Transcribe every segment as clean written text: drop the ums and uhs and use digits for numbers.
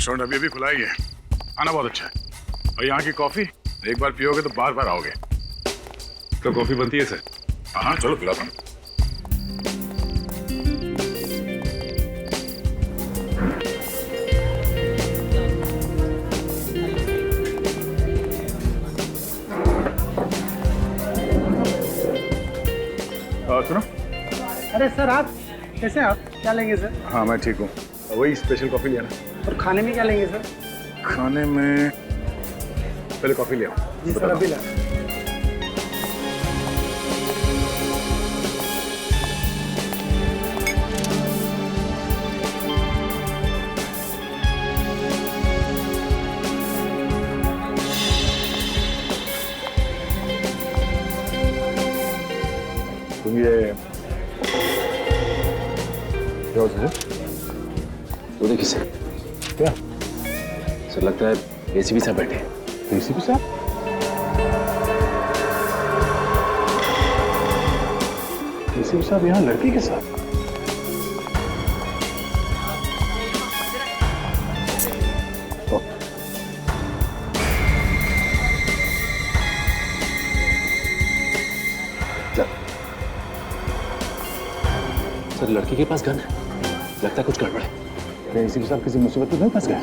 Restaurant अभी अभी खुला ही है, खाना बहुत अच्छा है और यहाँ की कॉफी एक बार पियोगे तो बार बार आओगे। तो कॉफी बनती है सर? हाँ चलो पिलाता हूँ। सुनो। अरे सर आप कैसे हैं? आप क्या लेंगे सर? हाँ मैं ठीक हूँ, वही स्पेशल कॉफी लिया ना। और खाने में क्या लेंगे सर? खाने में पहले कॉफी लिया। जी सर अभी ला। तुम ये क्या होता है? वो देखिए सर। क्या? सर लगता है एसीपी साहब बैठे हैं। एसीपी साहब? एसीपी साहब यहाँ लड़की के साथ? सर लड़की के पास गन है, लगता है कुछ गड़बड़ है। एसीपी साहब किसी मुसीबत में नहीं फंस गए?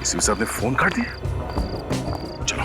एसीपी साहब ने फोन काट दिया। चलो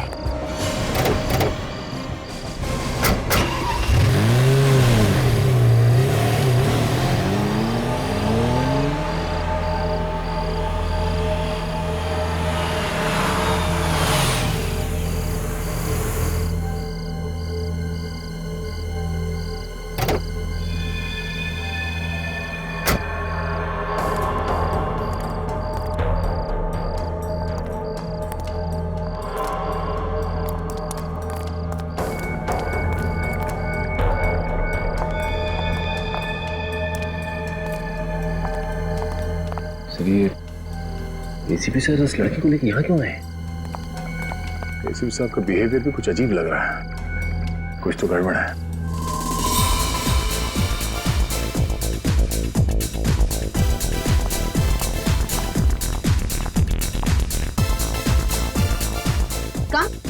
सर ये एसीपी सर उस लड़की को लेकर यहाँ क्यों आए? एसीपी साहब का बिहेवियर भी कुछ अजीब लग रहा है, कुछ तो गड़बड़ है। कम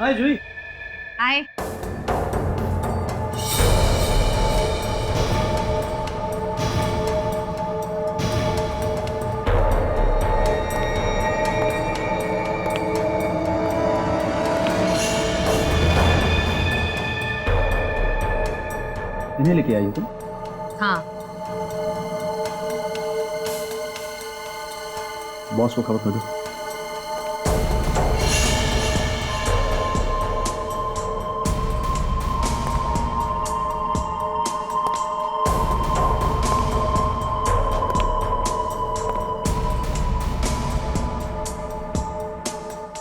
हाय जूही। हाय। इन्हें लेके आई हो तुम? हाँ बॉस को खबर कर दो।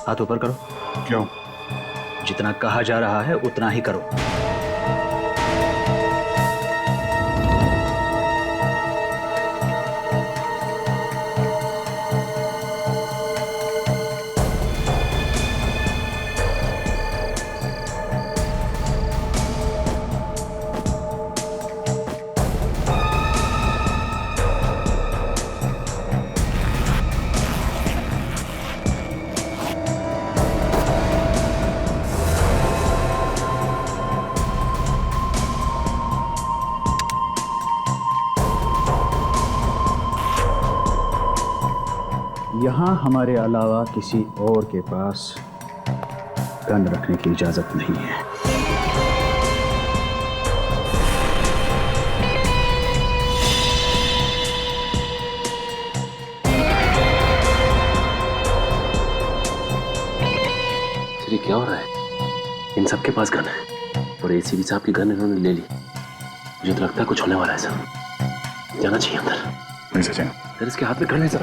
हाथ ऊपर करो। क्यों? जितना कहा जा रहा है उतना ही करो। यहाँ हमारे अलावा किसी और के पास गन रखने की इजाजत नहीं है। क्या हो रहा है? इन सबके पास गन है और एसीपी साहब की गन इन्होंने ले ली। मुझे तो लगता है कुछ होने वाला है सर। जाना चाहिए अंदर। नहीं सचिन, सर इसके हाथ में गन है सर।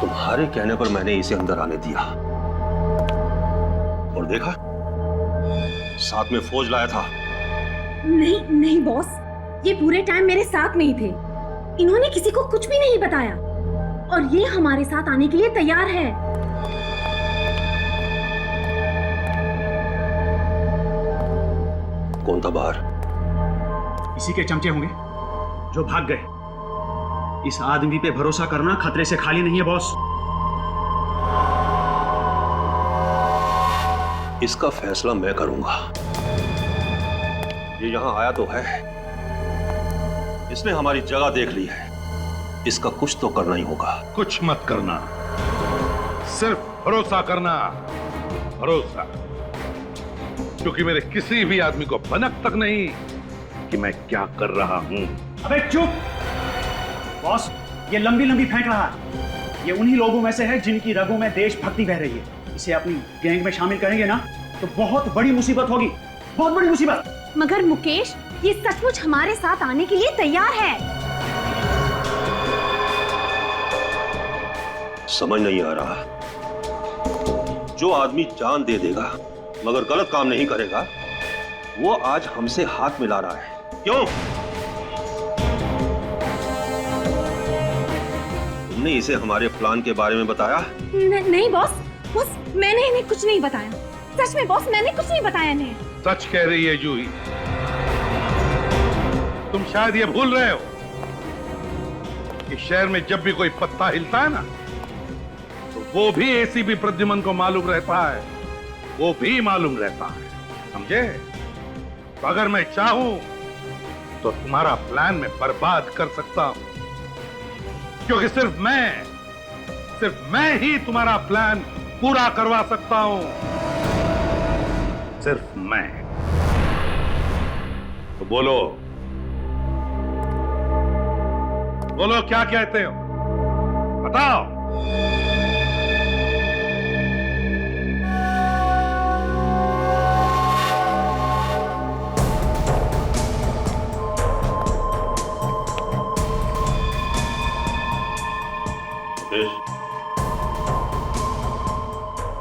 तुम्हारे कहने पर मैंने इसे अंदर आने दिया और देखा साथ में फौज लाया था। नहीं नहीं बॉस, ये पूरे टाइम मेरे साथ में ही थे। इन्होंने किसी को कुछ भी नहीं बताया और ये हमारे साथ आने के लिए तैयार है। कौन था बाहर? इसी के चमचे होंगे जो भाग गए। इस आदमी पे भरोसा करना खतरे से खाली नहीं है बॉस। इसका फैसला मैं करूंगा। ये यहां आया तो है, इसने हमारी जगह देख ली है, इसका कुछ तो करना ही होगा। कुछ मत करना, सिर्फ भरोसा करना, भरोसा। क्योंकि मेरे किसी भी आदमी को भनक तक नहीं कि मैं क्या कर रहा हूं। अबे चुप बॉस, ये लंबी लंबी फेंक रहा है। ये उन्हीं लोगों में से है जिनकी रगों में देशभक्ति बह रही है। इसे अपनी गैंग में शामिल करेंगे ना तो बहुत बड़ी मुसीबत होगी, बहुत बड़ी मुसीबत। मगर मुकेश, ये सचमुच हमारे साथ आने के लिए तैयार है। समझ नहीं आ रहा, जो आदमी जान दे देगा मगर गलत काम नहीं करेगा, वो आज हमसे हाथ मिला रहा है। क्यों? तुमने इसे हमारे प्लान के बारे में बताया? नहीं बॉस, मैंने इन्हें कुछ नहीं बताया। सच में बॉस, मैंने कुछ नहीं बताया इन्हें। सच कह रही है जूही। तुम शायद ये भूल रहे हो कि शहर में जब भी कोई पत्ता हिलता है ना, तो वो भी एसीपी प्रद्युमन को मालूम रहता है, वो भी मालूम रहता है, समझे? तो अगर मैं चाहूं तो तुम्हारा प्लान मैं बर्बाद कर सकता हूं, क्योंकि सिर्फ मैं ही तुम्हारा प्लान पूरा करवा सकता हूं। सिर्फ मैं। तो बोलो क्या कहते हो? बताओ।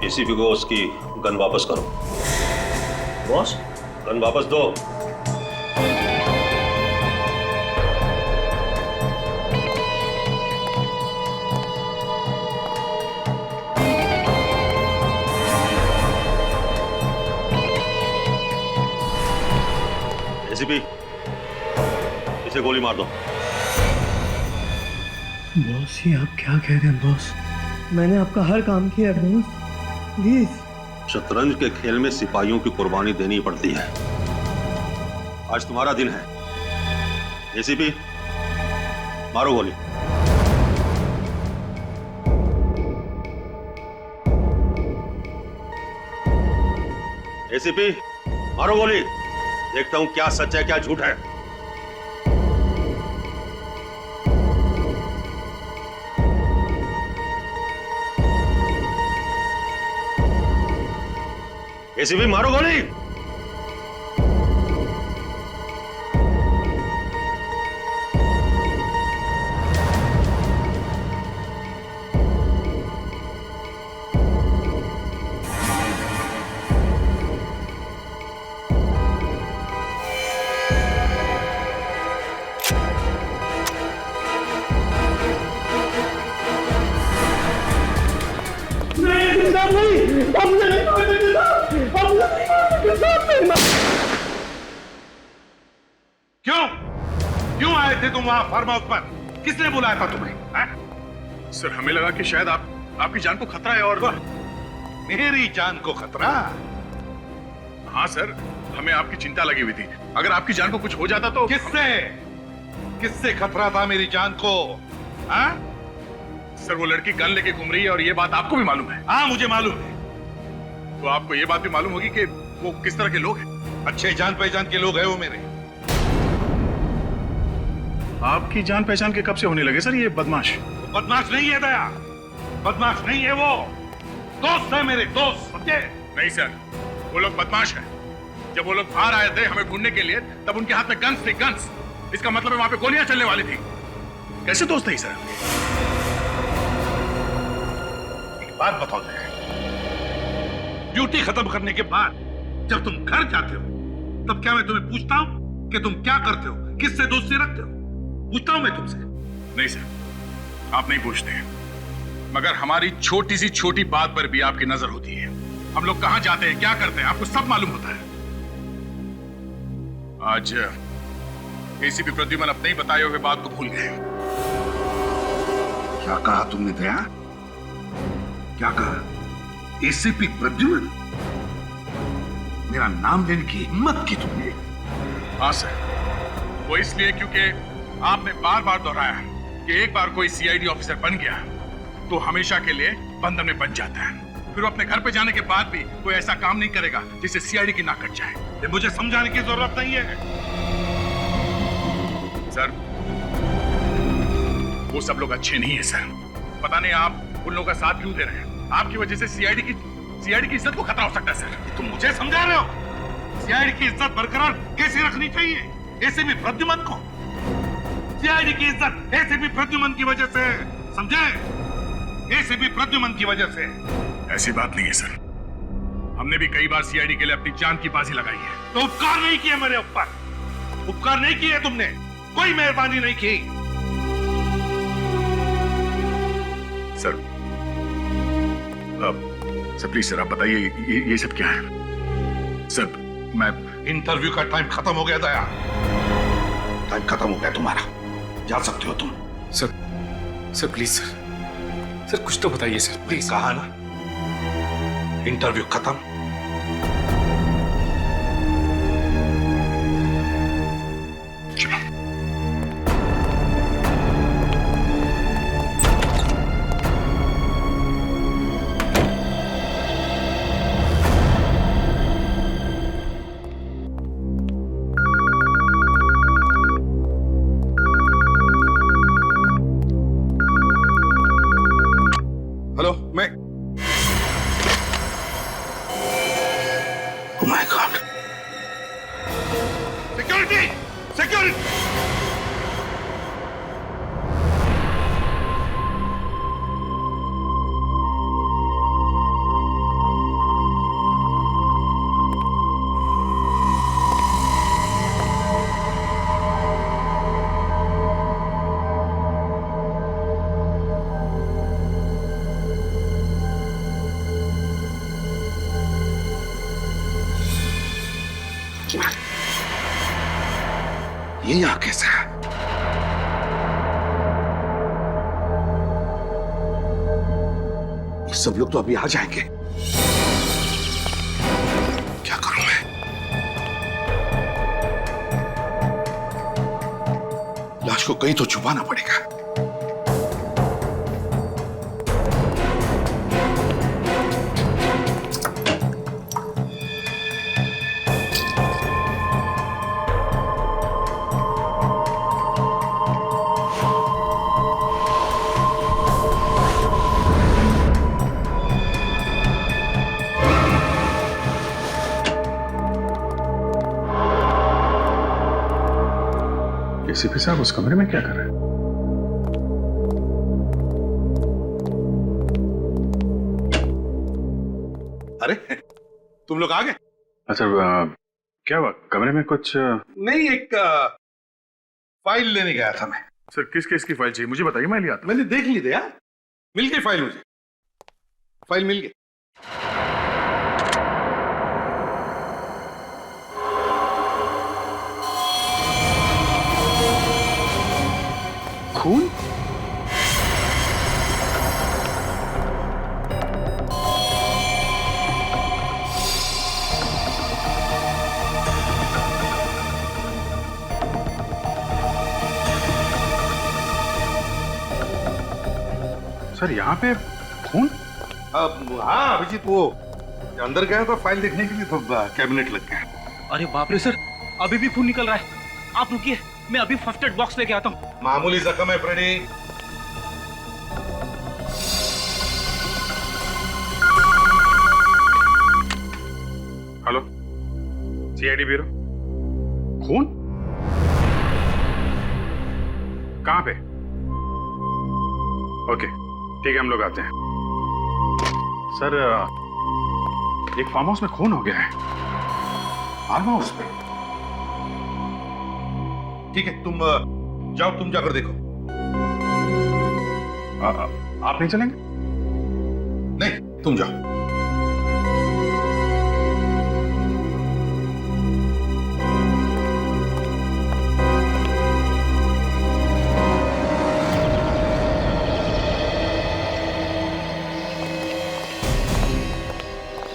एसीपी को उसकी गन वापस करो। बॉस, गन वापस दो। एसीपी, इसे गोली मार दो। बॉस, ये आप क्या कह रहे हैं बॉस? मैंने आपका हर काम किया है बॉस, प्लीज। शतरंज के खेल में सिपाहियों की कुर्बानी देनी पड़ती है। आज तुम्हारा दिन है। एसीपी, मारो गोली। एसीपी, मारो गोली। देखता हूं क्या सच है क्या झूठ है। एसीपी, मारो गोली। क्यों आए थे तुम वहां फार्म हाउस पर? किसने बुलाया था तुम्हें? सर, हमें लगा कि शायद आपकी जान को खतरा है। और मेरी जान को खतरा? हाँ सर, हमें आपकी चिंता लगी हुई थी। अगर आपकी जान को कुछ हो जाता तो। किससे? किससे खतरा था मेरी जान को? हाँ? सर वो लड़की गन लेके घूम रही है और ये बात आपको भी मालूम है? हाँ मुझे मालूम है। तो आपको ये बात भी मालूम होगी कि वो किस तरह के लोग हैं? अच्छे जान पहचान के लोग हैं वो मेरे। आपकी जान पहचान के कब से होने लगे सर ये बदमाश? वो बदमाश नहीं है दया, बदमाश नहीं है वो, दोस्त है मेरे, दोस्त, समझे? नहीं सर, वो लोग बदमाश हैं। जब वो लोग बाहर आए थे हमें ढूंढने के लिए तब उनके हाथ में गन्स थी, गन्स। इसका मतलब है वहां पे गोलियां चलने वाली थी। कैसे दोस्त है सर? एक बात बताओ दया, ड्यूटी खत्म करने के बाद जब तुम घर जाते हो तब क्या मैं तुम्हें पूछता हूं कि तुम क्या करते हो, किससे दोस्ती रखते हो? पूछता हूं मैं तुमसे? नहीं सर, आप नहीं पूछते हैं, मगर हमारी छोटी सी छोटी बात पर भी आपकी नजर होती है। हम लोग कहां जाते हैं, क्या करते हैं, आपको सब मालूम होता है। आज एसीपी प्रद्युमन अपने ही बताए हुए बात को भूल गए। क्या कहा तुमने दया? क्या कहा? एसीपी प्रद्युमन? मेरा नाम लेने की हिम्मत की तुमने? हाँ सर, वो इसलिए क्योंकि आपने बार बार दोहराया कि एक बार कोई सीआईडी ऑफिसर बन गया तो हमेशा के लिए बंधन में बन जाता है। फिर वो अपने घर पे जाने के बाद भी कोई ऐसा काम नहीं करेगा जिससे सीआईडी की नाक कट जाए। ये मुझे समझाने की जरूरत नहीं है। सर वो सब लोग अच्छे नहीं है सर। पता नहीं आप उन लोगों का साथ क्यों दे रहे हैं। आपकी वजह से सीआईडी की इज्जत को खतरा हो सकता है सर। तुम मुझे समझा रहे हो? सीआईडी की इज्जत बरकरार कैसे रखनी चाहिए? एसीपी प्रद्युमन को सीआईडी की इज्जत एसीपी प्रद्युमन की वजह से, समझे? एसीपी प्रद्युमन की वजह से। ऐसी बात नहीं है सर, हमने भी कई बार सीआईडी के लिए अपनी जान की बाजी लगाई है। तो उपकार नहीं किए मेरे ऊपर, उपकार नहीं किए तुमने, कोई मेहरबानी नहीं की। सर सर प्लीज सर आप बताइए ये सब क्या है? सर मैं इंटरव्यू का टाइम खत्म हो गया दया, टाइम खत्म हो गया तुम्हारा, जा सकते हो तुम। सर प्लीज सर कुछ तो बताइए सर प्लीज। कहा ना इंटरव्यू खत्म। हेलो, मैं Oh my God! Security! Security! ये यहाँ कैसे है? ये सब लोग तो अभी आ जाएंगे। क्या करूं मैं? लाश को कहीं तो छुपाना पड़ेगा। एसीपी साहब उस कमरे में क्या कर रहे हैं? अरे तुम लोग आ गए? अच्छा क्या हुआ कमरे में कुछ? नहीं, एक फाइल लेने गया था मैं। सर किस केस की फाइल चाहिए मुझे बताइए, मैं ले आता। मैंने देख ली दया, मिल गई फाइल, मुझे फाइल मिल गई। खून? सर यहाँ पे खून? हाँ अभिजीत, वो अंदर गया था फाइल देखने के लिए तो कैबिनेट लग गया। अरे बाप रे सर, अभी भी खून निकल रहा है। आप रुकिए, मैं अभी फर्स्ट एड बॉक्स लेके आता हूँ। मामूली जख्म है फ्रेडी। Hello, CID bureau. खून? कहाँ पे? ओके ठीक है, हम लोग आते हैं। सर एक फार्म हाउस में खून हो गया है। फार्म हाउस में? ठीक है, तुम जाओ, तुम जाकर देखो। आप नहीं चलेंगे? नहीं, तुम जाओ।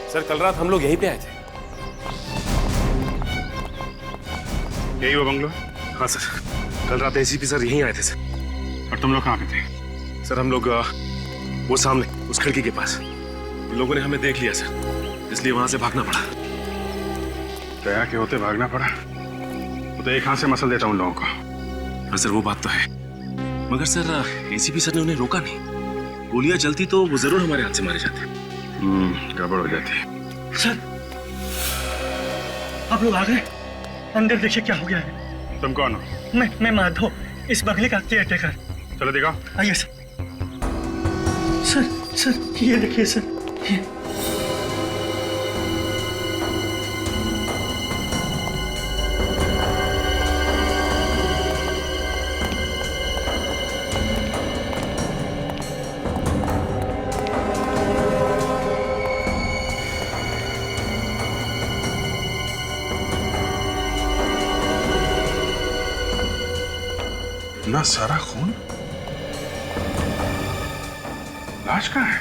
सर कल रात हम लोग यहीं पे आए थे। यही वो बंगलो? हाँ सर, कल रात एसीपी सर यहीं आए थे सर। और तुम लोग कहाँ पे थे? सर हम लोग वो सामने उस खिड़की के पास। इन लोगों ने हमें देख लिया सर, इसलिए वहां से भागना पड़ा। दया के होते भागना पड़ा? तो एक हाथ से मसल देता हूँ उन लोगों को। हाँ सर वो बात तो है, मगर सर एसीपी सर ने उन्हें रोका नहीं। गोलियां चलती तो वो जरूर हमारे हाथ से मारे जाते। गड़बड़ हो जाती है। सर आप लोग आ गए? अंदर देखिए क्या हो गया है। तुम कौन हो? मैं माधव, इस बंगले का केयर टेकर। चलो दिखाओ। आइए सर। सर ये देखिए सर, ये इतना सारा खून? लाश कहाँ है?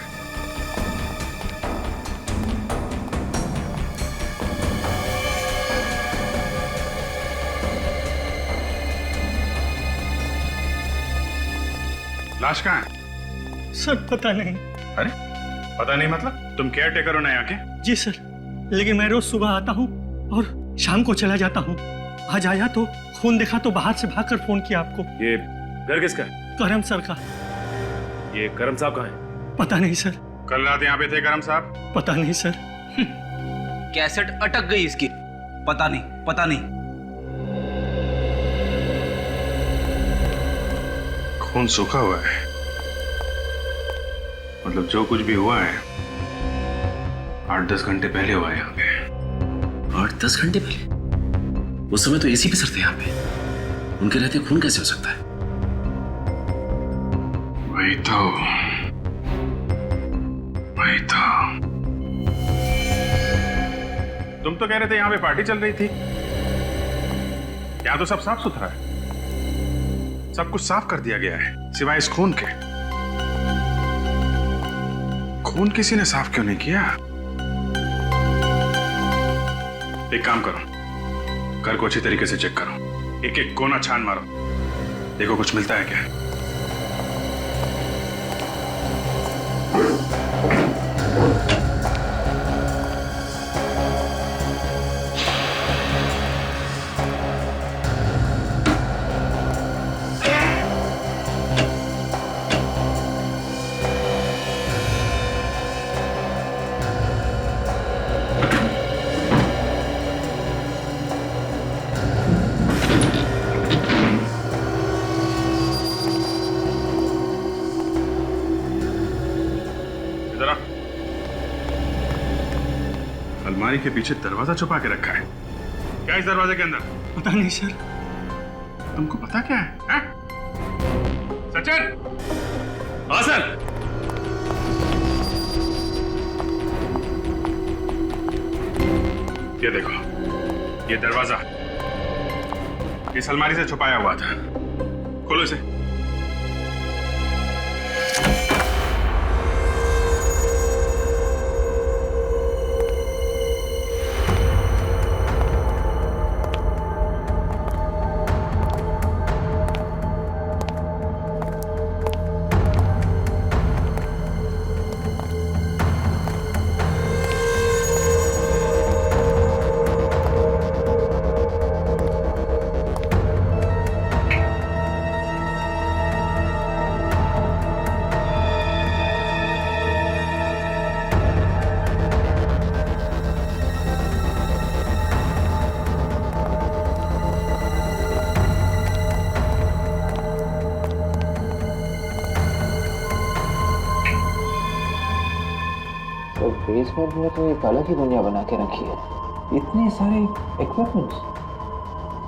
लाश कहाँ है? सर पता नहीं। अरे पता नहीं मतलब? तुम केयर टेकर हो ना यहाँ के? जी सर, लेकिन मैं रोज सुबह आता हूँ और शाम को चला जाता हूँ। आज आया तो खून देखा तो बाहर से भागकर फोन किया आपको। ये घर किसका है? करम सर का। ये करम साहब कहाँ है? पता नहीं सर। कल रात यहाँ पे थे करम साहब? पता नहीं सर। कैसेट अटक गई इसकी। पता नहीं। खून सूखा हुआ है, मतलब जो कुछ भी हुआ है 8-10 घंटे पहले हुआ है यहाँ पे। 8-10 घंटे पहले? उस समय तो एसीपी सर थे यहाँ पे, उनके रहते खून कैसे हो सकता है? वही तो। तुम तो कह रहे थे यहाँ पे पार्टी चल रही थी। यहाँ तो सब साफ सुथरा है, सब कुछ साफ कर दिया गया है सिवाय इस खून के। खून किसी ने साफ क्यों नहीं किया? एक काम करो, घर को अच्छी तरीके से चेक करो, एक एक कोना छान मारो, देखो कुछ मिलता है क्या। अलमारी के पीछे दरवाजा छुपा के रखा है। क्या इस दरवाजे के अंदर? पता नहीं सर। तुमको पता क्या है? सचिन! हाँ सर। ये देखो, ये दरवाजा इस अलमारी से छुपाया हुआ था। खोलो इसे। पुलिस में भी तो एक अलग ही दुनिया बना के रखी है। इतने सारे इक्विपमेंट्स।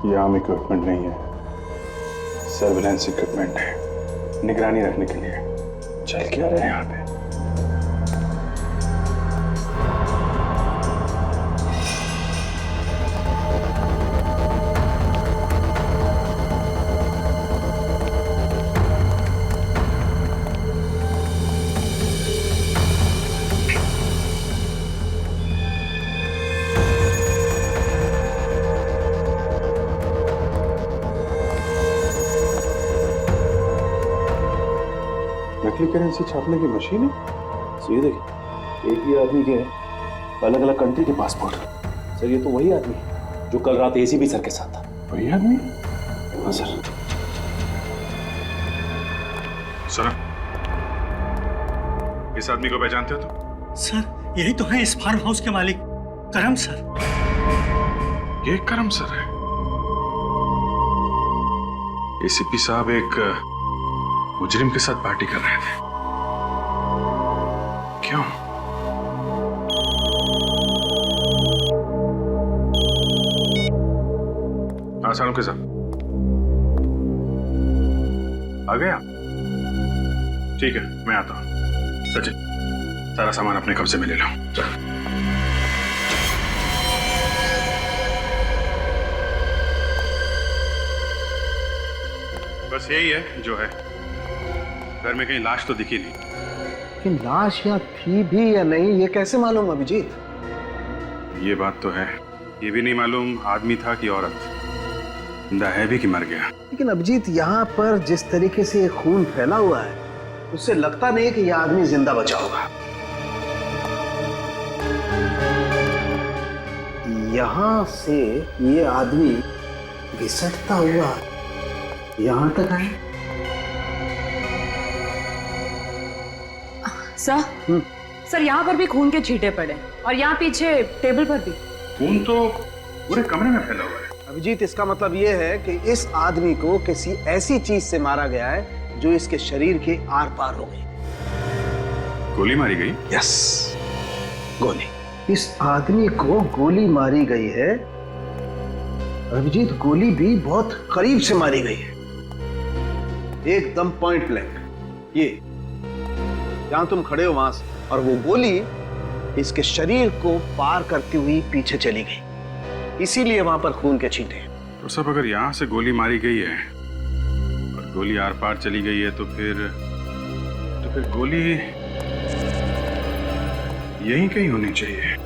ये आम इक्विपमेंट नहीं है, सर्विलेंस इक्विपमेंट है, निगरानी रखने के लिए। चल क्या रहे हैं यहाँ पे? नकली करेंसी छापने की मशीन है। सर ये देखिए, एक ही आदमी के अलग अलग कंट्री के पासपोर्ट। सर ये तो वही आदमी है जो कल रात एसीपी सर के साथ था। वही आदमी? हाँ सर। सर, इस आदमी को पहचानते हो तुम? सर यही तो है इस फार्म हाउस के मालिक, करम सर। ये करम सर है। एसीपी साहब एक मुजरिम के साथ पार्टी कर रहे थे। क्यों? आसानों के साथ आ गया? ठीक है, मैं आता हूं। सचिन, सारा सामान अपने कब्जे में ले लो। चल। बस यही है जो है। घर में कहीं लाश तो दिखी नहीं। कि लाश यहाँ थी भी या नहीं ये कैसे मालूम अभिजीत? ये बात तो है, ये भी नहीं मालूम आदमी था कि औरत। जिंदा है भी कि मर गया। लेकिन अभिजीत यहाँ पर जिस तरीके से खून फैला हुआ है उससे लगता नहीं कि यह आदमी जिंदा बचा होगा। यहाँ से ये आदमी घिसटता हुआ यहाँ तक आया। सर यहाँ पर भी खून के छींटे पड़े और यहाँ पीछे टेबल पर भी। खून तो पूरे कमरे में फैला हुआ है। अभिजीत इसका मतलब ये है कि इस आदमी को किसी ऐसी चीज से मारा गया है जो इसके शरीर के आर पार हो गई। गोली मारी गई? यस, गोली। इस आदमी को गोली मारी गई है। अभिजीत गोली भी बहुत करीब से मारी गई है, एकदम पॉइंट ब्लैंक। ये जहां तुम खड़े हो वहां से, और वो गोली इसके शरीर को पार करती हुई पीछे चली गई, इसीलिए वहां पर खून के छींटे। तो सब अगर यहां से गोली मारी गई है और गोली आर पार चली गई है तो फिर गोली यहीं कहीं होनी चाहिए।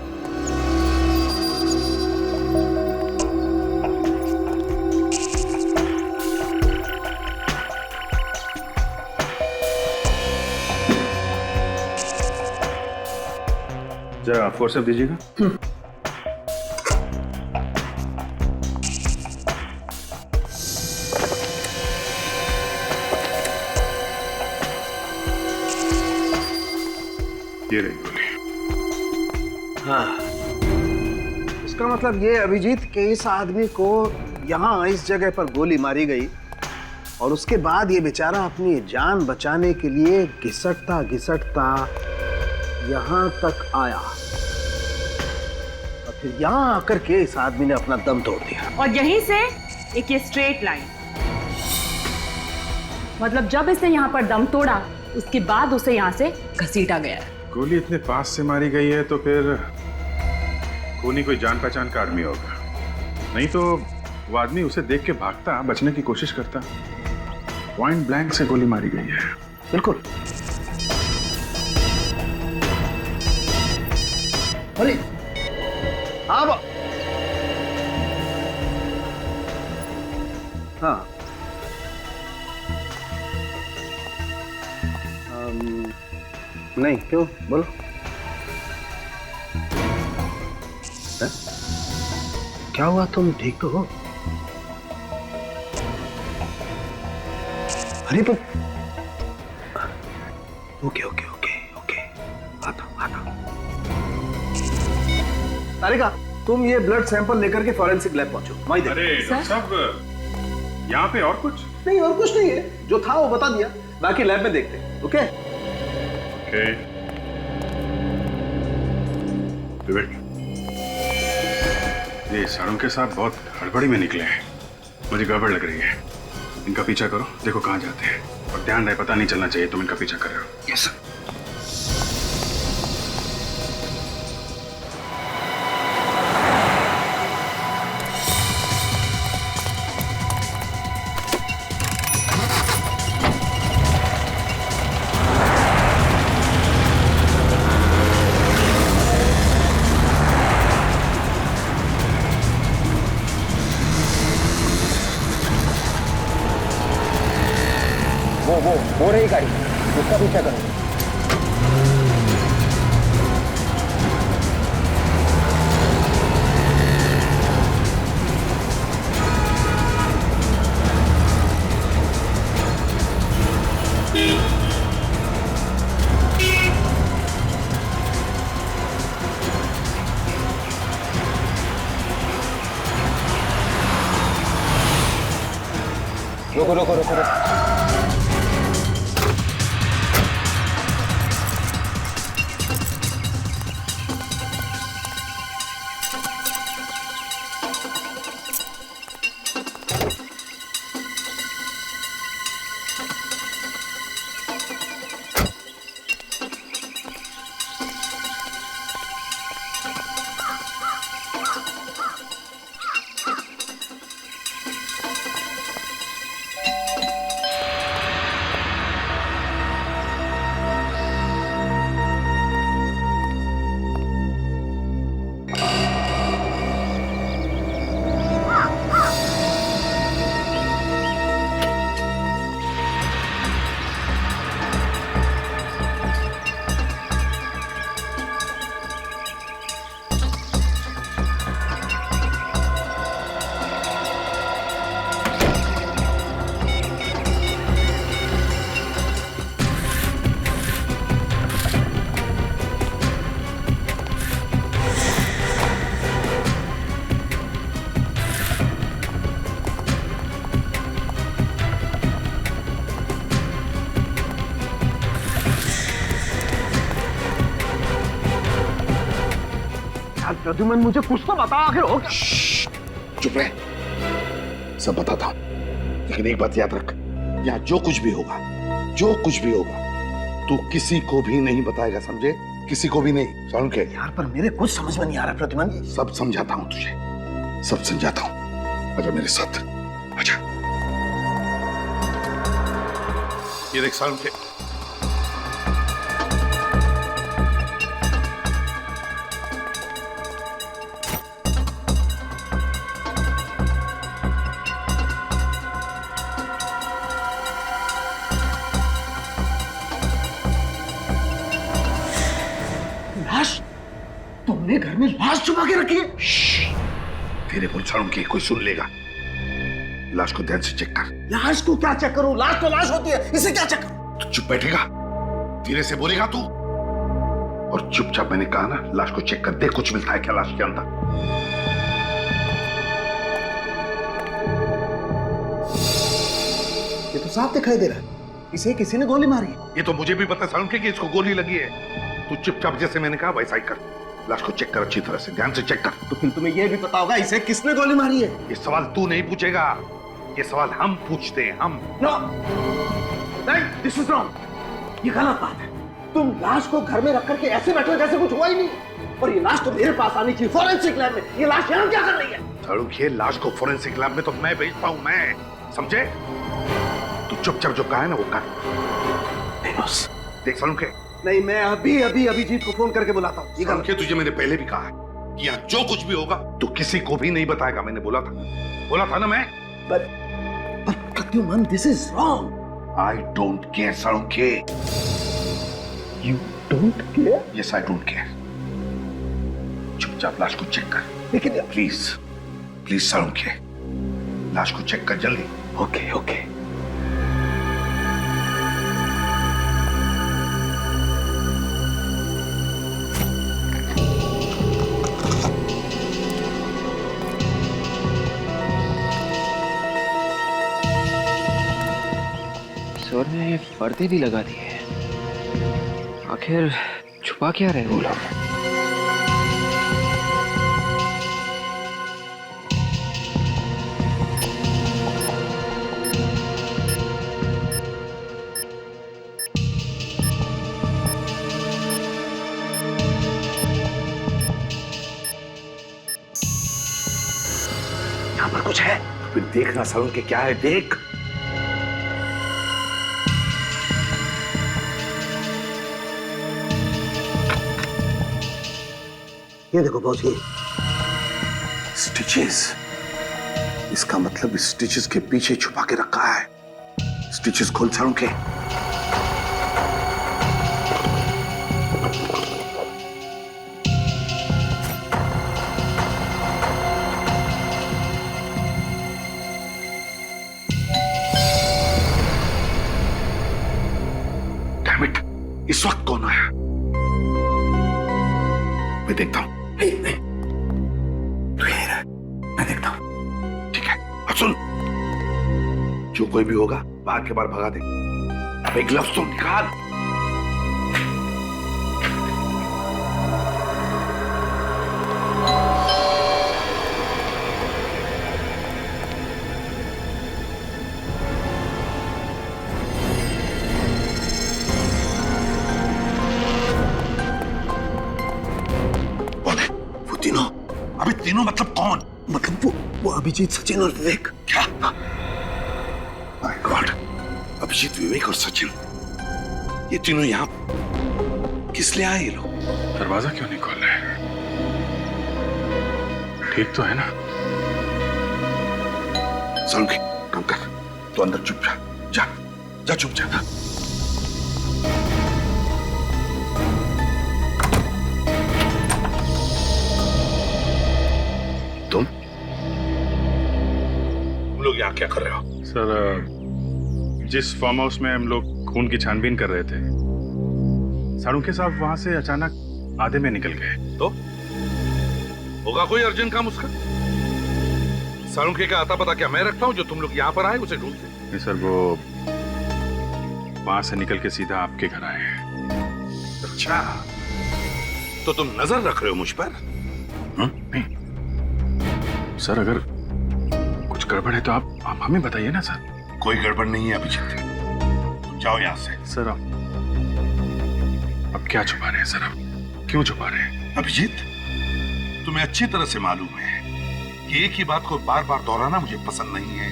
जरा फोर्स अप दीजिएगा। ये रही गोली। हाँ, इसका मतलब ये अभिजीत कि इस आदमी को यहाँ इस जगह पर गोली मारी गई और उसके बाद ये बेचारा अपनी जान बचाने के लिए घिसटता घिसटता यहाँ तक आया और फिर यहाँ आकर के इस आदमी ने अपना दम तोड़ दिया। और यहीं से एक ये स्ट्रेट लाइन, मतलब जब इसने यहाँ पर दम तोड़ा उसके बाद उसे यहाँ से घसीटा गया। गोली इतने पास से मारी गई है तो फिर खूनी कोई जान पहचान का आदमी होगा, नहीं तो वो आदमी उसे देख के भागता, बचने की कोशिश करता। पॉइंट ब्लैंक से गोली मारी गई है। बिल्कुल। अरे हाँ हाँ, नहीं क्यों, बोलो। है? क्या हुआ, तुम ठीक तो हो? अरे तो ओके ओके ओके ओके, आता आता। तारिका, तुम ये ब्लड सैंपल लेकर के फॉरेंसिक लैब पहुंचो। अरे डॉक्टर साहब, यहाँ पे और कुछ नहीं? और कुछ नहीं है, जो था वो बता दिया, बाकी लैब में देखते हैं। Okay okay. विवेक, ये साड़ों के साथ बहुत हड़बड़ी में निकले हैं। मुझे गड़बड़ लग रही है। इनका पीछा करो, देखो कहाँ जाते हैं, और ध्यान रहे पता नहीं चलना चाहिए तुम इनका पीछा कर रहे हो। Yes sir. वो रही गाड़ी, उसका पीछा करो। रुको रुको रुको रुको। प्रद्युमन, मुझे कुछ तो बता आखिर हो। चुप रह, सब बताता हूं, लेकिन एक बात याद रख, यहाँ जो कुछ भी होगा, जो कुछ भी होगा, तू किसी को भी नहीं बताएगा, समझे? किसी को भी नहीं। सुन के यार, पर मेरे कुछ समझ में नहीं आ रहा प्रद्युमन। सब समझाता हूं तुझे, सब समझाता हूं। आजा मेरे साथ, आजा। ये देख सारुण के, तुमने घर में लाश छुपा के रखी है? तेरे पुलिसों की कोई सुन लेगा। लाश को ध्यान से चेक कर। लाश को क्या चेक करूं? लाश तो लाश होती है, इसे क्या चेक करूं? तू चुप बैठेगा, धीरे से बोलेगा तू, और चुपचाप मैंने कहा ना, लाश को चेक कर, देख कुछ मिलता है क्या लाश के अंदर। ये तो साफ दिखाई दे रहा है, इसे किसी ने गोली मारी है। ये तो मुझे भी पता है कि इसको गोली लगी है। तू चुपचाप जैसे मैंने कहा वैसा ही कर, लाश को चेक कर, अच्छी तरह से ध्यान से चेक कर। तो फिर तुम्हें यह भी पता होगा इसे किसने गोली मारी है? ये सवाल तू नहीं पूछेगा, ये सवाल हम पूछते हैं, हम। नो, नहीं, दिस इज रॉन्ग। ये गलत बात है। तुम लाश को घर में रख करके ऐसे बैठे हो जैसे कुछ हुआ ही नहीं, और ये लाश तो मेरे पास आनी चाहिए फॉरेंसिक लैब में। ये लाश यहाँ क्या कर रही है? सारुण, ये लाश को फॉरेंसिक लैब में तो मैं भेजता हूँ, मैं, समझे? तू चुपचाप जो कहा है ना वो कर। देख सारुण के, नहीं, मैं अभी अभी अभिजीत को फोन करके बुलाता हूँ। सारुण के, तुझे मैंने पहले भी कहा है कि यहाँ जो कुछ भी होगा तू किसी को भी नहीं बताएगा, मैंने बोला था ना मैं। But Pradyuman, this is wrong. I don't care, सारुण के। You don't care? Yes, I don't care. चुपचाप लाश को चेक कर। लेकिन प्लीज प्लीज सारुण के, लाश को चेक कर जल्दी। Okay okay. सर ने ये पर्दे भी लगा दिए, आखिर छुपा क्या रहे वो लोग? यहाँ पर कुछ है। फिर देखना सालून के क्या है, देख। ये देखो बॉस, ये स्टिचेस। इसका मतलब स्टिचेस के पीछे छुपा के रखा है। स्टिचेस खोल सालून के। Damn it, इस वक्त कौन आया? मैं देखता हूं। नहीं नहीं, तू यहीं रह, मैं देखता हूं। ठीक है, अब सुन, जो कोई भी होगा बाहर के बाहर भगा दे। अब एक ग्लव्स तो निकाल। अभी तीनों मतलब कौन? मतलब वो अभिजीत, सचिन और विवेक। क्या? माय गॉड, अभिजीत, विवेक और सचिन, ये तीनों यहाँ किस लिए आए ये लोग? दरवाजा क्यों नहीं खोल रहे? ठीक तो है ना? सालून के काम कर, तो अंदर चुप जा, जा जा चुप जा। तुम लोग यहाँ क्या कर रहे हो? सर, जिस फार्म हाउस में हम लोग खून की छानबीन कर रहे थे, साळुंखे साहब वहां से अचानक आधे में निकल गए। तो होगा कोई अर्जेंट काम उसका? साळुंखे का आता पता क्या मैं रखता हूँ जो तुम लोग यहाँ पर आए उसे ढूंढते? नहीं सर, वो वहां से निकल के सीधा आपके घर आए हैं। अच्छा, तो तुम नजर रख रहे हो मुझ पर? नहीं सर, अगर कुछ गड़बड़ है तो आप हमें बताइए ना सर। कोई गड़बड़ नहीं है अभिजीत, तुम जाओ यहाँ से। सर अब क्या छुपा रहे हैं सर? अब क्यों छुपा रहे हैं? अभिजीत, तुम्हें अच्छी तरह से मालूम है कि एक ही बात को बार बार दोहराना मुझे पसंद नहीं है।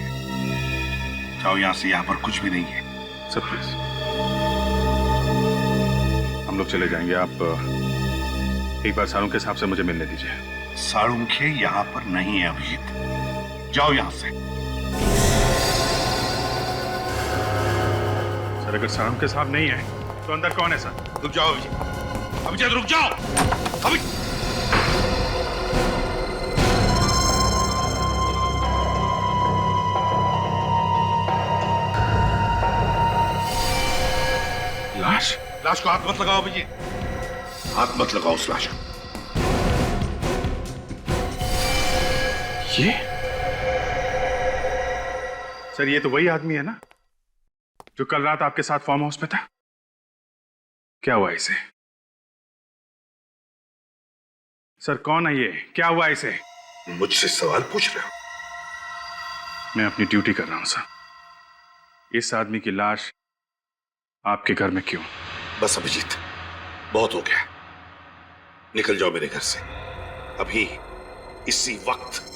जाओ यहाँ से, यहाँ पर कुछ भी नहीं है। सर प्लीज, हम लोग चले जाएंगे। आप एक बार साळुंखे साहब से मुझे मिलने दीजिए। साळुंखे यहाँ पर नहीं है अभिजीत, जाओ यहाँ से। सर, अगर साळुंखे साहब नहीं है तो अंदर कौन है सर? रुक जाओ अभिजीत, अभिजीत रुक जाओ। लाश? लाश को हाथ मत लगाओ अभिजीत, हाथ मत लगाओ उस लाश को। ये सर, ये तो वही आदमी है ना जो कल रात आपके साथ फार्म हाउस पे था? क्या हुआ इसे? सर कौन है ये? क्या हुआ इसे? मुझसे सवाल पूछ रहे हो? मैं अपनी ड्यूटी कर रहा हूं सर। इस आदमी की लाश आपके घर में क्यों? बस अभिजीत, बहुत हो गया, निकल जाओ मेरे घर से अभी, इसी वक्त।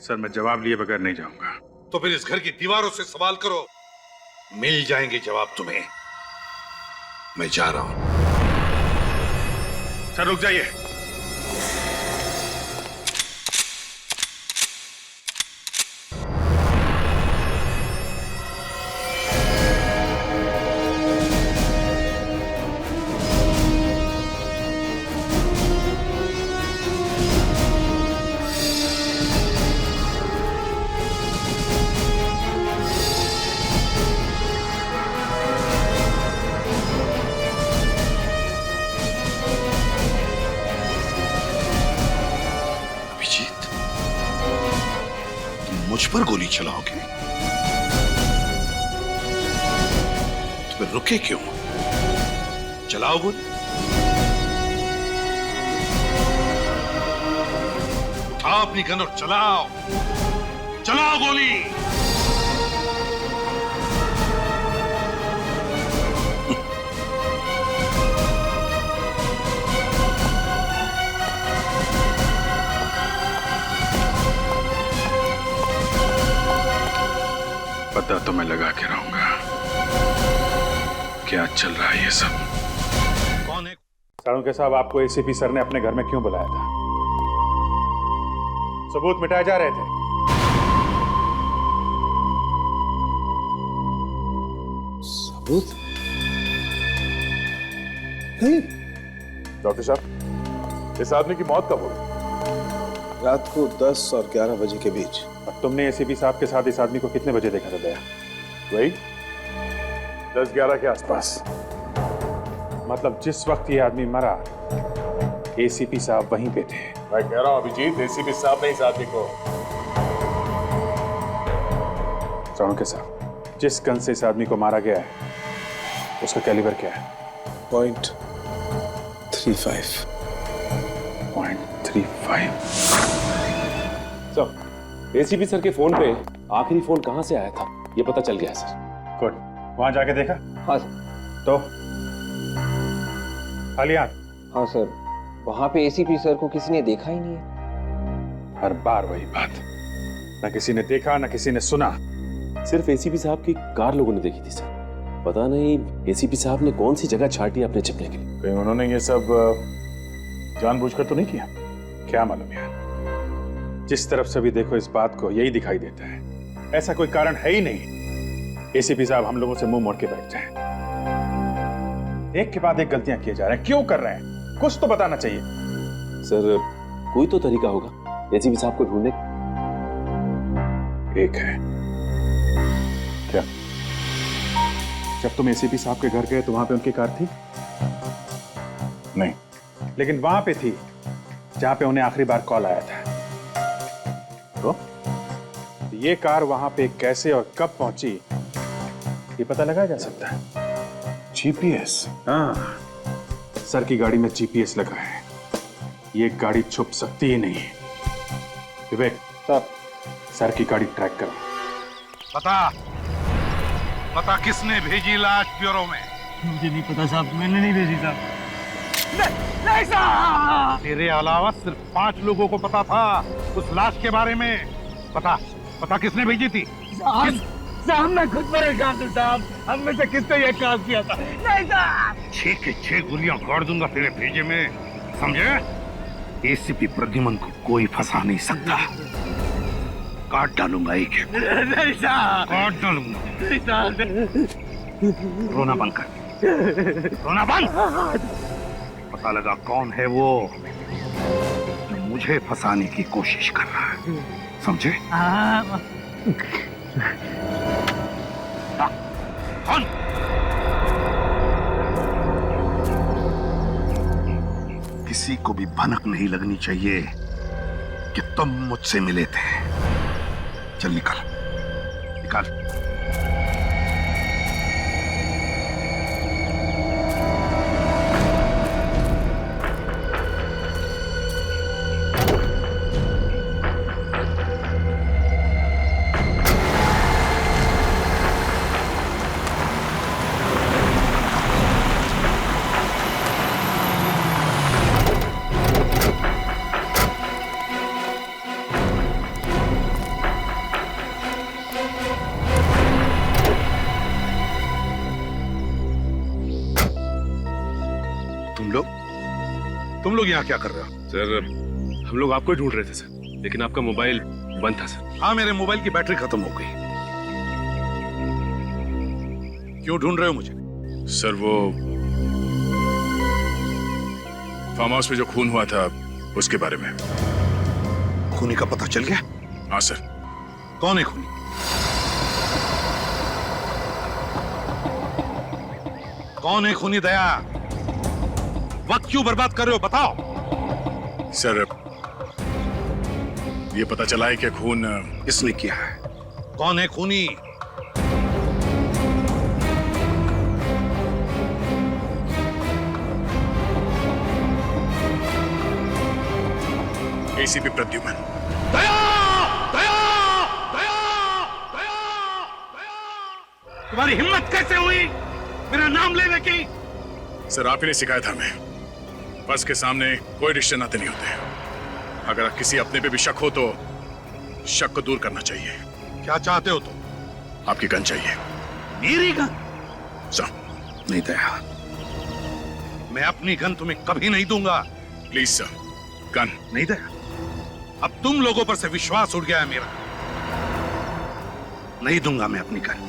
सर, मैं जवाब लिए बगैर नहीं जाऊंगा। तो फिर इस घर की दीवारों से सवाल करो, मिल जाएंगे जवाब तुम्हें। मैं जा रहा हूं। सर रुक जाइए। मुझ पर गोली चलाओगे तो फिर रुके क्यों? चलाओ गोली, उठाओ अपनी गन और चलाओ, चलाओ गोली। पता तो मैं लगा के रहूंगा क्या चल रहा है ये सब। कौन है? साळुंखे साहब, आपको एसीपी सर ने अपने घर में क्यों बुलाया था? सबूत मिटाए जा रहे थे। सबूत नहीं। डॉक्टर साहब, इस आदमी की मौत कब हुई? रात को 10 और 11 बजे के बीच। और तुमने एसीपी साहब के साथ इस आदमी को कितने बजे देखा था दया? वही 10-11 के आसपास। मतलब जिस वक्त ये आदमी मरा एसीपी साहब वहीं पे थे। मैं कह रहा हूं अभिजीत, एसीपी साहब ने इस आदमी को। साळुंखे साहब, जिस गन से इस आदमी को मारा गया है उसका कैलिबर क्या है? .35। .35। सर, एसीपी सर के फोन पे आखिरी फोन कहां से आया था ये पता चल गया सर। गुड। वहां जाके देखा? हाँ सर। तो खाली आंख? हाँ सर, वहां पे एसीपी सर को किसी ने देखा ही नहीं है। हर बार वही बात, ना किसी ने देखा ना किसी ने सुना। सिर्फ एसीपी साहब की कार लोगों ने देखी थी सर। पता नहीं एसीपी साहब ने कौन सी जगह छाटी अपने छिपने के लिए। कहीं उन्होंने ये सब जानबूझकर तो नहीं किया? क्या मालूम यार, जिस तरफ से भी देखो इस बात को यही दिखाई देता है। ऐसा कोई कारण है ही नहीं एसीपी साहब हम लोगों से मुंह मोड़ के बैठ जाएं। एक के बाद एक गलतियां किए जा रहे हैं। क्यों कर रहे हैं? कुछ तो बताना चाहिए। सर, कोई तो तरीका होगा एसीपी साहब को ढूंढने का। एक है। क्या? जब तुम एसीपी साहब के घर गए तो वहां पे उनकी कार थी? नहीं। लेकिन वहां पे थी जहां पे उन्हें आखिरी बार कॉल आया था। तो ये कार वहां पे कैसे और कब पहुंची ये पता लगाया जा सकता है। जीपीएस? हाँ, सर की गाड़ी में जीपीएस लगा है। ये गाड़ी छुप सकती ही नहीं। विवेक, सर की गाड़ी ट्रैक करो। पता किसने भेजी लाश ब्यूरो में? मुझे नहीं पता साहब, मैंने नहीं भेजी साहब। नहीं साहब। तेरे अलावा सिर्फ 5 लोगों को पता था उस लाश के बारे में। पता किसने भेजी थी? साहब मैं खुद परेशान हूँ साहब, हम में से किसने ये काम किया था? नहीं साहब। 6 के 6 गोलियां गाड़ दूंगा तेरे भेजे में, समझे? एसीपी प्रद्युमन को कोई फंसा नहीं सकता। काट डालूंगा एक एक। नहीं साहब। काट डालूंगा। नहीं साहब। रोना बंद कर। रोना बंद। पता लगा कौन है वो जो मुझे फंसाने की कोशिश कर रहा है, समझे? कौन? किसी को भी भनक नहीं लगनी चाहिए कि तुम मुझसे मिले थे। चल निकल। तुम लोग यहाँ क्या कर रहे हो? सर, हम लोग आपको ही ढूंढ रहे थे सर, लेकिन आपका मोबाइल बंद था सर। हाँ, मेरे मोबाइल की बैटरी खत्म हो गई। क्यों ढूंढ रहे हो मुझे? सर, वो फार्म हाउस में जो खून हुआ था उसके बारे में। खूनी का पता चल गया? हाँ सर। कौन है खूनी? कौन है खूनी? दया, वक्त क्यों बर्बाद कर रहे हो? बताओ। सर, ये पता चला है कि खून किसने किया है? कौन है खूनी? एसीपी प्रद्युमन। दया! दया! दया! दया! दया! तुम्हारी हिम्मत कैसे हुई मेरा नाम लेने की? सर, आप ही ने सिखाया था हमें, बस के सामने कोई रिश्ते नाते नहीं होते। अगर किसी अपने पे भी शक हो तो शक को दूर करना चाहिए। क्या चाहते हो तुम? आपकी गन चाहिए। मेरी गन? सर, नहीं दया, मैं अपनी गन तुम्हें कभी नहीं दूंगा। Please sir, gun. नहीं दया, अब तुम लोगों पर से विश्वास उड़ गया है मेरा। नहीं दूंगा मैं अपनी गन।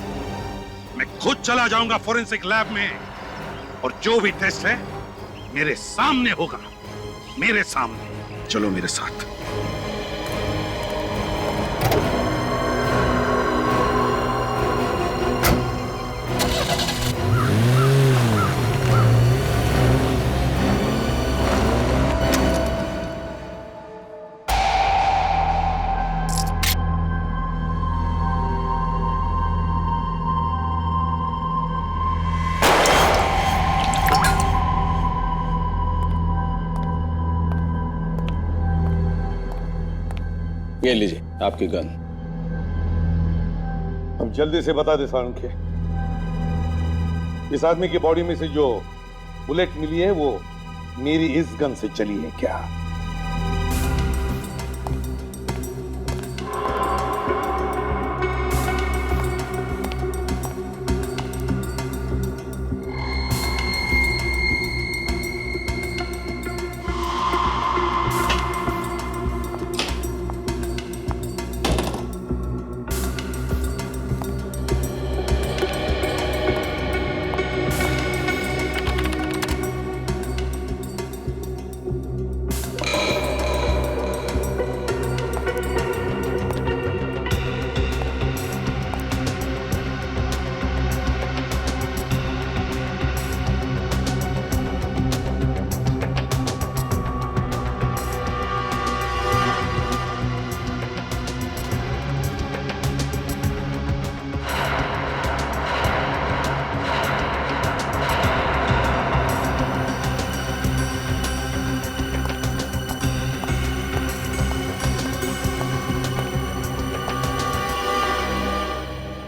मैं खुद चला जाऊंगा फोरेंसिक लैब में, और जो भी टेस्ट है मेरे सामने होगा, मेरे सामने। चलो मेरे साथ। ये लीजिए आपकी गन। अब जल्दी से बता दे सारंखे, इस आदमी की बॉडी में से जो बुलेट मिली है वो मेरी इस गन से चली है क्या?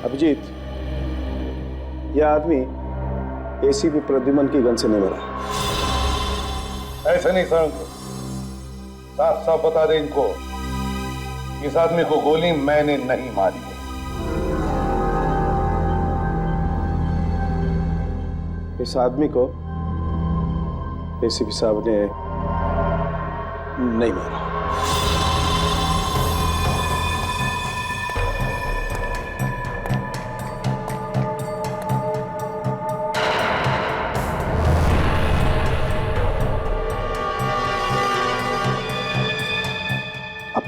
अभिजीत, यह आदमी एसीपी प्रद्युमन की गन से नहीं मरा। ऐसे नहीं सारंखे, साफ साफ बता दे इनको, इस आदमी को गोली मैंने नहीं मारी है। इस आदमी को एसीपी साहब ने नहीं मारा।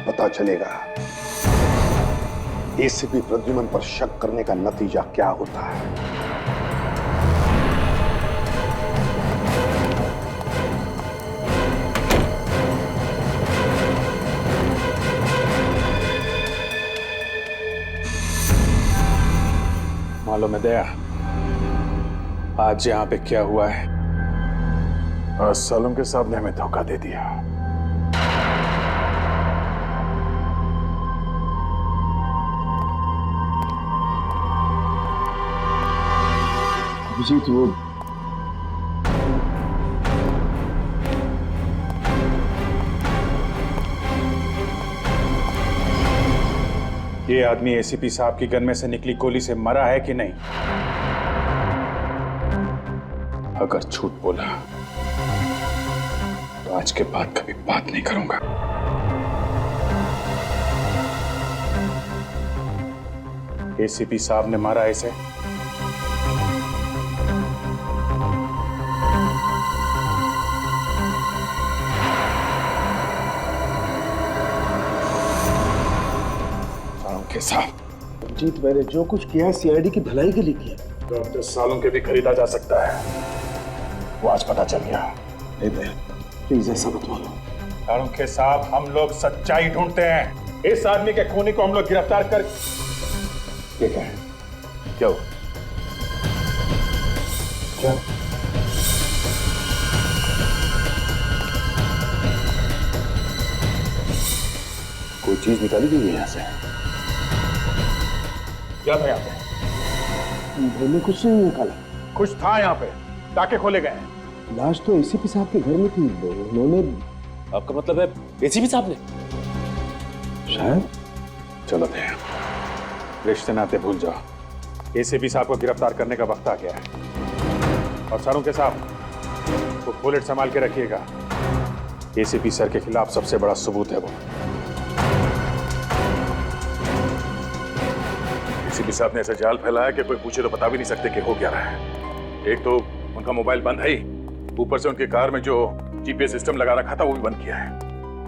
पता चलेगा एसीपी प्रद्युमन पर शक करने का नतीजा क्या होता है। मालूम है दया, आज यहाँ पे क्या हुआ है? आज सालम के साहब ने हमें धोखा दे दिया। अभिजीत, वो ये आदमी एसीपी साहब की गन में से निकली गोली से मरा है कि नहीं? अगर झूठ बोला तो आज के बाद कभी बात नहीं करूंगा। एसीपी साहब ने मारा इसे? साहब, जीत, मैंने जो कुछ किया सीआईडी की भलाई के लिए किया। डॉक्टर सालों के भी खरीदा जा सकता है, वो आज पता चल गया। नहीं भैया, प्लीज ऐसा मत बोलो। सालों के साहब, हम लोग सच्चाई ढूंढते हैं। इस आदमी के खूनी को हम लोग गिरफ्तार कर। ये क्या है? क्या हो? क्या? कोई चीज निकाली गई है यहाँ से? क्या था यहाँ पे? घर में कुछ नहीं निकाला। कुछ था यहाँ पे, टाके खोले गए। लाश तो एसीपी साहब के घर में थी, उन्होंने। आपका मतलब है एसीपी साहब ने? शायद। चलो भैया, रिश्ते नाते भूल जाओ, एसीपी साहब को गिरफ्तार करने का वक्त आ गया है। और सारों के साहब वो बुलेट संभाल के रखिएगा। एसीपी सर के खिलाफ सबसे बड़ा सबूत है वो। एसीपी साहब ने ऐसा जाल फैलाया कि कोई पूछे तो बता भी नहीं सकते कि हो क्या रहा है। एक तो उनका मोबाइल बंद है ही, ऊपर से उनके कार में जो जीपीएस सिस्टम लगा रखा था वो भी बंद किया है।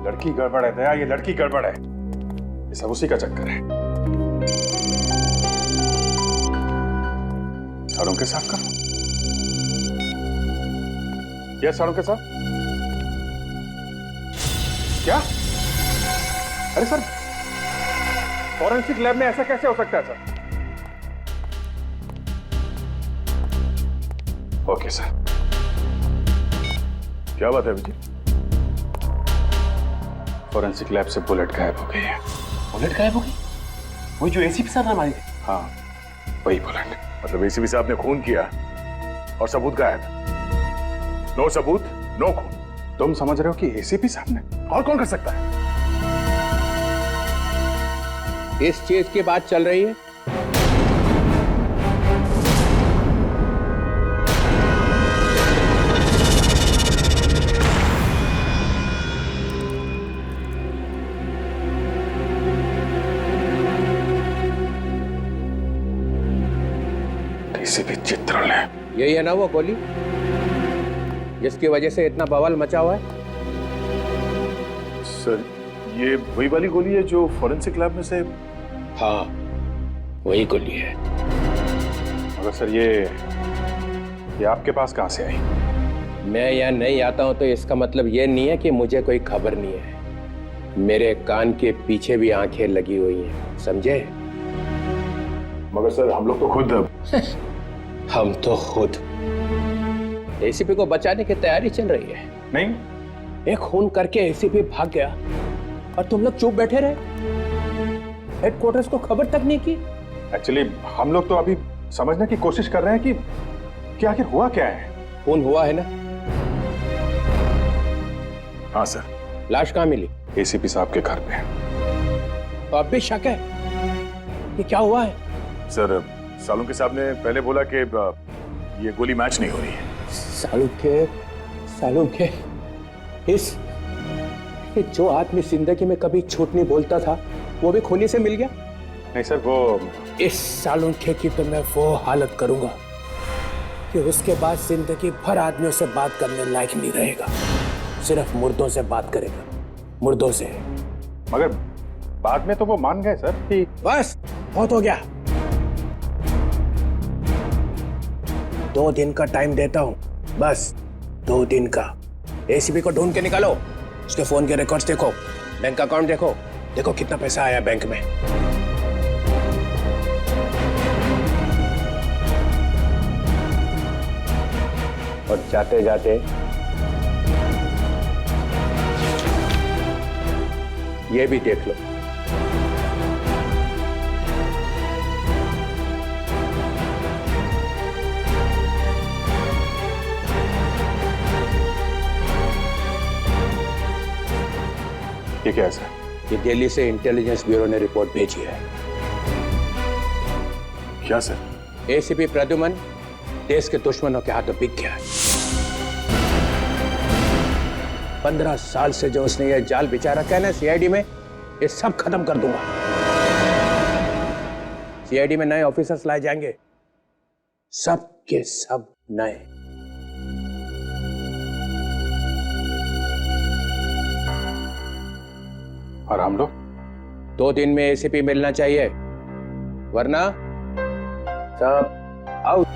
लड़की गड़बड़ है दया, ये लड़की गड़बड़ है। ये सब उसी का चक्कर है। सारों के साथ का यस सारों के साथ क्या? अरे सर, फॉरेंसिक लैब में ऐसा कैसे हो सकता है सर? Okay sir. क्या बात है विजय? फॉरेंसिक लैब से बुलेट गायब हो गई है। बुलेट गायब हो गई? वही जो एसीपी साहब ने मारी थी? हाँ, वही बुलेट। मतलब एसीपी साहब ने खून किया और सबूत गायब। नो सबूत नो खून। तुम समझ रहे हो कि एसीपी साहब ने? और कौन कर सकता है? इस चीज की बात चल रही है। एसीपी चित्रण है। यही है ना वो गोली जिसकी वजह से इतना बवाल मचा हुआ है? सर, ये वही वाली गोली है जो फॉरेंसिक लैब में से? हाँ, वही गोली है। मगर सर ये आपके पास कहां से आई? मैं यहाँ नहीं आता हूं तो इसका मतलब ये नहीं है कि मुझे कोई खबर नहीं है। मेरे कान के पीछे भी आंखें लगी हुई हैं, समझे? मगर सर, हम लोग तो खुद हम तो खुद एसीपी को बचाने की तैयारी चल रही है। नहीं, एक खून करके एसीपी भाग गया और तुम लोग चुप बैठे रहे, हेडक्वार्टर्स को खबर तक नहीं की। एक्चुअली हम लोग तो अभी समझने की कोशिश कर रहे हैं कि आखिर हुआ क्या है। खून हुआ है ना? हाँ सर। लाश कहाँ मिली? एसीपी साहब के घर पे। तो अब भी शक है कि क्या हुआ है? सर, सालुंके साहब ने पहले बोला कि ये गोली मैच नहीं हो रही है। सालुंके इस जो आदमी जिंदगी में कभी झूठ नहीं बोलता था वो भी खूनी से मिल गया? नहीं सर, वो इस सालुंके की तो मैं वो हालत करूंगा कि उसके बाद जिंदगी भर आदमियों से बात करने लायक नहीं रहेगा। सिर्फ मुर्दों से बात करेगा, मुर्दों से। मगर बाद में तो वो मान गए सर कि बस बहुत हो गया। 2 दिन का टाइम देता हूं, बस 2 दिन का। एसीपी को ढूंढ के निकालो, उसके फोन के रिकॉर्ड्स देखो, बैंक अकाउंट देखो, देखो कितना पैसा आया बैंक में। और जाते जाते ये भी देख लो। ये क्या है सर? ये दिल्ली से इंटेलिजेंस ब्यूरो ने रिपोर्ट भेजी है। क्या सर? एसीपी प्रद्युमन देश के दुश्मनों के हाथों बिक गया है। 15 साल से जो उसने ये जाल बिछा रखा है ना सीआईडी में, ये सब खत्म कर दूंगा। सीआईडी में नए ऑफिसर्स लाए जाएंगे, सब के सब नए। और हम लोग 2 दिन में एसीपी मिलना चाहिए, वरना सब आउट।